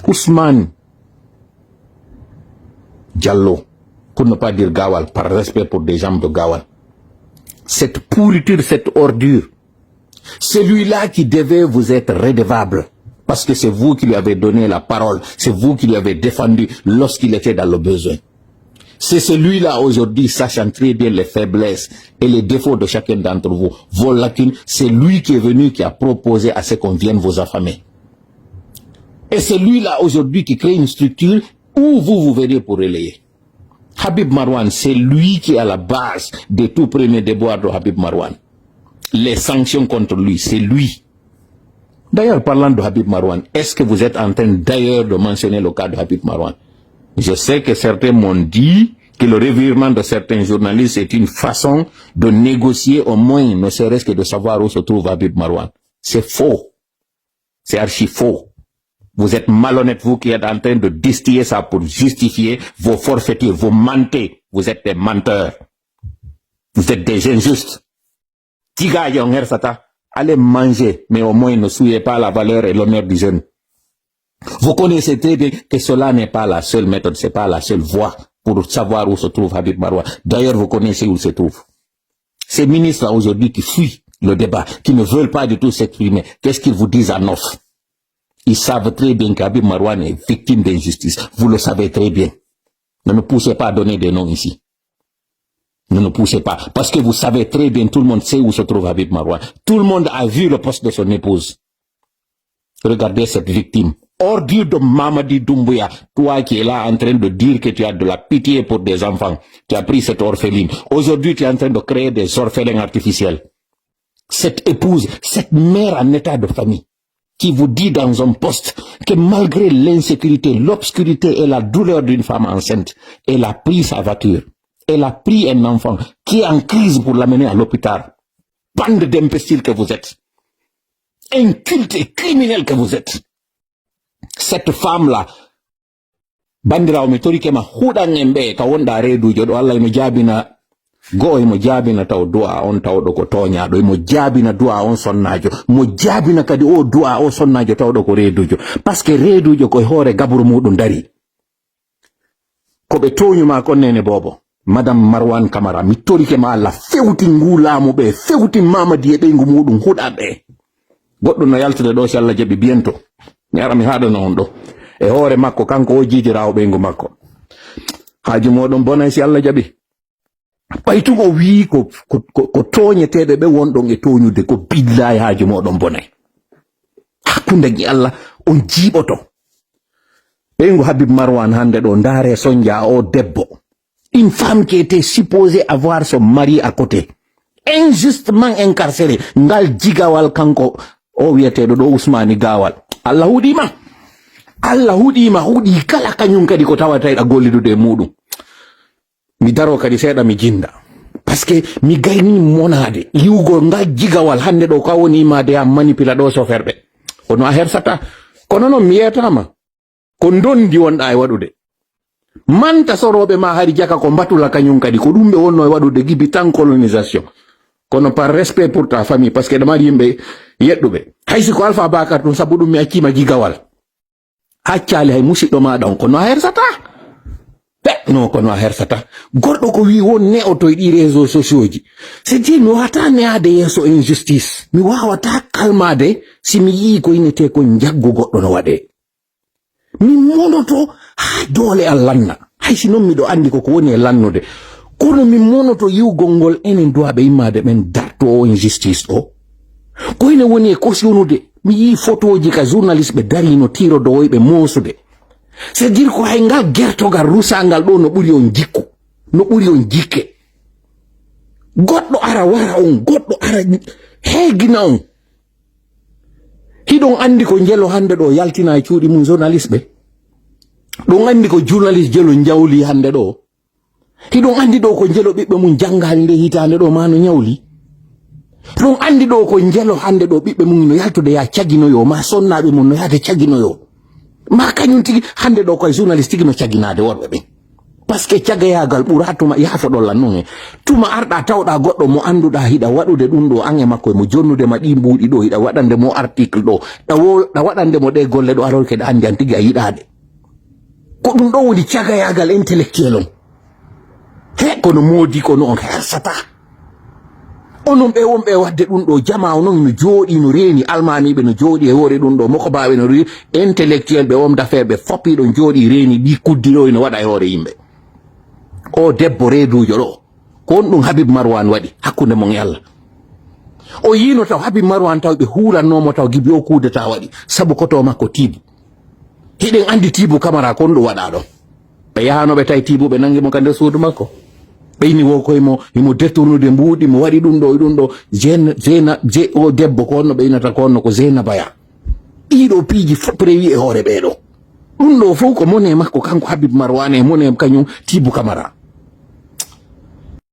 Ousmane Diallo, pour ne pas dire Gaoual, par respect pour des gens de Gaoual. Cette pourriture, cette ordure, celui-là qui devait vous être redevable, parce que c'est vous qui lui avez donné la parole, c'est vous qui lui avez défendu lorsqu'il était dans le besoin. C'est celui-là aujourd'hui, sachant très bien les faiblesses et les défauts de chacun d'entre vous, vos lacunes, c'est lui qui est venu, qui a proposé à ce qu'on vienne vous affamer. Et c'est lui-là aujourd'hui qui crée une structure où vous venez pour relayer. Habib Marwan, c'est lui qui est à la base des tout premiers déboires de Habib Marwan. Les sanctions contre lui, c'est lui. D'ailleurs, parlant de Habib Marwan, est-ce que vous êtes en train d'ailleurs de mentionner le cas de Habib Marwan? Je sais que certains m'ont dit que le revirement de certains journalistes est une façon de négocier au moins, ne serait-ce que de savoir où se trouve Habib Marwan. C'est faux. C'est archi faux. Vous êtes malhonnête, vous qui êtes en train de distiller ça pour justifier vos forfaitures, vos mentez. Vous êtes des menteurs. Vous êtes des injustes. Tiga yonger sata, allez manger, mais au moins ne souillez pas la valeur et l'honneur du jeune. Vous connaissez très bien que cela n'est pas la seule méthode, c'est pas la seule voie pour savoir où se trouve Habib Marwan. D'ailleurs, vous connaissez où il se trouve. Ces ministres aujourd'hui qui fuient le débat, qui ne veulent pas du tout s'exprimer, qu'est-ce qu'ils vous disent en off? Ils savent très bien qu'Habib Marwan est victime d'injustice. Vous le savez très bien. Ne nous poussez pas à donner des noms ici. Ne nous poussez pas. Parce que vous savez très bien, tout le monde sait où se trouve Habib Marwan. Tout le monde a vu le poste de son épouse. Regardez cette victime. Ordure de Mamadi Doumbouya, toi qui es là en train de dire que tu as de la pitié pour des enfants, tu as pris cette orpheline. Aujourd'hui, tu es en train de créer des orphelins artificiels. Cette épouse, cette mère en état de famille, qui vous dit dans un poste que malgré l'insécurité, l'obscurité et la douleur d'une femme enceinte, elle a pris sa voiture, elle a pris un enfant qui est en crise pour l'amener à l'hôpital. Bande d'imbéciles que vous êtes. Inculte et criminel que vous êtes. Cette femme-là, bandira mi tori kema hudangembe ka wonda redu jodo Allah mo jabina go mo jabina taw du'a on tawdo ko tonya do mo jabina du'a on sonnajo mo jabina kadi o du'a o sonnajo tawdo ko redujo parce que redujo ko hore gaburu mudum dari ko be tonyu ma ko nene bobo madame Marwan Camara mi tori kema Allah fewti ngulamu be fewti Mamadi e be ngu mudum hudabe goddo no yaltude do si Allah jabi biento mi ara mi haɗo non ɗo e hoore makko kanko o jiidirawo ɓeygu makko haaju moɗon bona si Allah jaɓi ɓaytugo wi ko toñeteɓe ɓe wonɗon e toñude ko billahi haaju moɗon bonay hakkunde gi Allah on jiiɓoto ɓeygu Habib Marwan hande ɗo ndaare sonja o debbo une femme qui était supposée avoir son mari à côté injustement incarcéré ngal jigawal kanko o wiyeteɗo ɗo Ousmane Gaoual Allah huɗima huɗi kala kañum kadi ko tawatayɗa gollidude muɗum mi daro kadi seeɗa mi jinda parce que mi gayni monade yiwgol ngal jigawal hande ɗo ka woni imade a manipula ɗo soferɓe kono a hersata kono noon mi yetama ko dondi wonɗa e waɗude manta soroɓe ma hari jaka ko batula kañum kadi ko ɗum ɓe wonno e waɗude gibi tan colonisation kono par respect pour ta famille parce que ɗamari yimɓe yeɗɗuɓe haysi ko Alpha Bakar ɗum sabu ɗum mi accima gigawal haccali hay musidɗo maɗa on kono a hersata non kono a hersata goɗɗo ko wi won ne'oto e ɗi réseaux sociaux ji c'est dire mi wawata ne'ade yeeso injustice mi wawata kalmade si mi yii ko inete ko jaggu goɗɗo no waɗe mi monoto ha doole a lanna haysi noon miɗo andi koko woni e lannude kono mi monoto yiwgol ngol enen duwaɓe immade ɓen darto o injustice ɗo koyne woni e kosyonude mi yi photoji ka journaliste ɓe darino tiro dowoyɓe moosude c'est dire ko hay ngal gertogal rusangal ɗo no ɓuri on jikku no ɓuri on jikke goɗɗo ara wara on goɗɗo ara heegina on hiɗon andi ko jelo hande ɗo yaltina e cuuɗi mum journaliste ɓe ɗon andi ko journaliste jelo jawli hande ɗo hiɗon andi ɗo ko jelo ɓiɓɓe mum jangali nde hitande ɗo ma no ñawli ɗon andi ɗo ko jelo hande ɗo ɓiɓɓe mum no yaltude ya caginoyo ma sonnaɓe mum no yahde caginoyo ma kañum tigi hande ɗo koye journaliste tigi no caginade worɓe ɓen parce que cagayagal ɓura tuma yaafo ɗon lannon tuma arɗa tawɗa goɗɗo mo anduɗa hiɗa waɗude ɗum ɗo an e makko mo jonnude ma ɗi mbuuɗi ɗo hiɗa waɗande mo article ɗo ɗa waɗande mo ɗe golle ɗo arol keɗa andi an tigi a yiɗade ko ɗum ɗo woni cagayagal intellectuel on he kono moodi kono on hersata onon ɓe wonɓe wadde ɗum ɗo jama noon no jooɗi no reeni almamiɓe no jooɗi e hoore ɗum ɗo mokobaɓe no reeni intellectuel ɓe homme d'affaire ɓe foppiɗo jooɗi reeni ɗi kuddiɗo eno waɗa e hoore yimɓe o debbo reedujo ɗo ko on ɗum Habib Marwan waɗi hakkunde mon e Allah o yino taw Habib Marwan taw ɓe huurannomo taw gibi o kudeta waɗi sabu koto makko Tibu hiɗen andi Tibu Camara kon ɗum waɗa ɗon ɓe yahanoɓe tawi Tibu ɓe nangi mo ka nder suudu makko ɓeyni wo koye mo imo détournude mbuuɗi mo waɗi ɗum ɗo e ɗum ɗo o debbo ko onno ɓeynata ko onno ko Zeynabaya ɗiɗo piiji fof rewi e hoore ɓeeɗo ɗum ɗo fof ko mone makko kanko Habib Marwan e mone kañum Tibu Camara